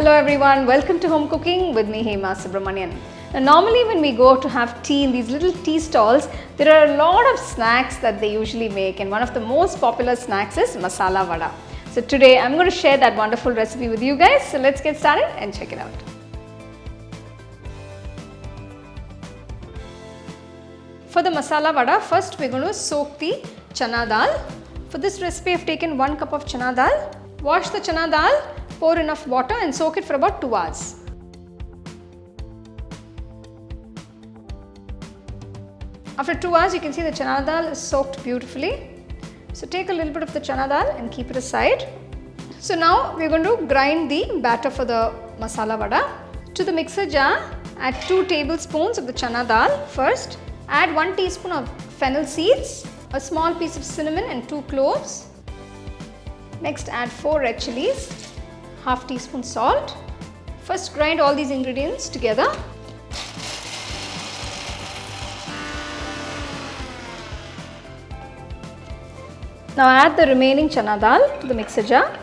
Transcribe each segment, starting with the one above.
Hello everyone, welcome to Home Cooking with me Hema Subramanian. Now normally when we go to have tea in these little tea stalls, there are a lot of snacks that they usually make, and one of the most popular snacks is Masala Vada. So today I'm going to share that wonderful recipe with you guys. So let's get started and check it out. For the Masala Vada, first we're going to soak the Chana Dal. For this recipe I've taken 1 cup of Chana Dal. Wash the Chana Dal, pour enough water and soak it for about 2 hours. After 2 hours, you can see the Chana Dal is soaked beautifully. So take a little bit of the Chana Dal and keep it aside. So now we are going to grind the batter for the Masala Vada. To the mixer jar, add 2 tablespoons of the Chana Dal first. Add 1 teaspoon of Fennel Seeds, a small piece of cinnamon and 2 cloves. Next add 4 red chillies, half teaspoon salt. First grind all these ingredients together. Now add the remaining Chana Dal to the mixer jar.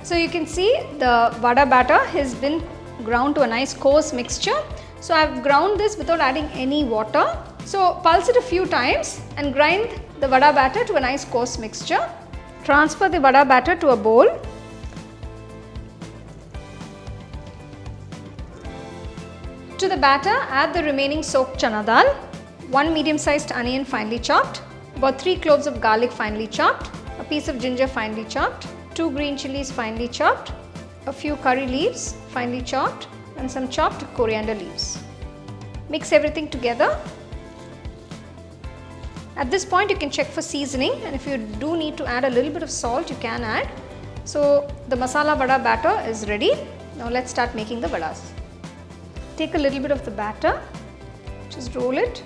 So you can see the vada batter has been ground to a nice coarse mixture. So I have ground this without adding any water. So pulse it a few times and grind the vada batter to a nice coarse mixture. Transfer the vada batter to a bowl. To the batter, add the remaining soaked Chana Dal, 1 medium-sized onion finely chopped, about 3 cloves of garlic finely chopped, a piece of ginger finely chopped, 2 green chilies finely chopped, a few curry leaves finely chopped, and some chopped coriander leaves. Mix everything together. At this point you can check for seasoning, and if you do need to add a little bit of salt, you can add. So the Masala Vada batter is ready. Now let's start making the vadas. Take a little bit of the batter, just roll it.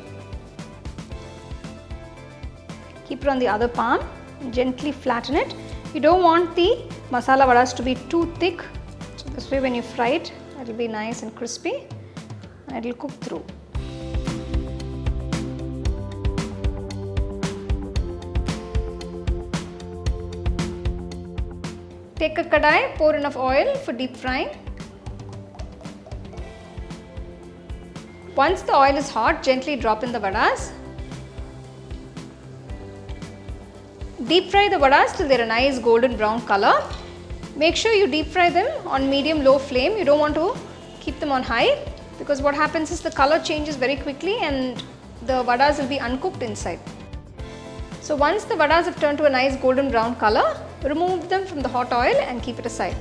Keep it on the other palm and gently flatten it. You don't want the Masala Vadas to be too thick, so this way when you fry it, it will be nice and crispy and it will cook through. Take a kadai, pour enough oil for deep frying. Once the oil is hot, gently drop in the vadas. Deep fry the vadas till they are a nice golden brown color. Make sure you deep fry them on medium-low flame. You don't want to keep them on high, because what happens is the color changes very quickly and the vadas will be uncooked inside. So once the vadas have turned to a nice golden brown color, remove them from the hot oil and keep it aside.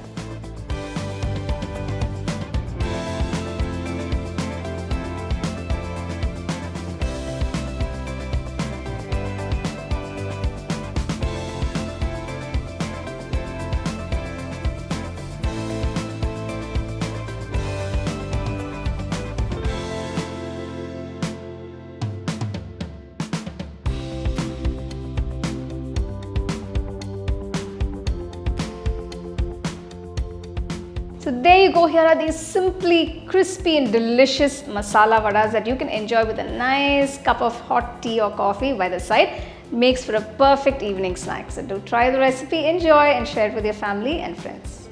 So there you go, here are these simply crispy and delicious Masala Vadas that you can enjoy with a nice cup of hot tea or coffee by the side. Makes for a perfect evening snack. So do try the recipe, enjoy and share it with your family and friends.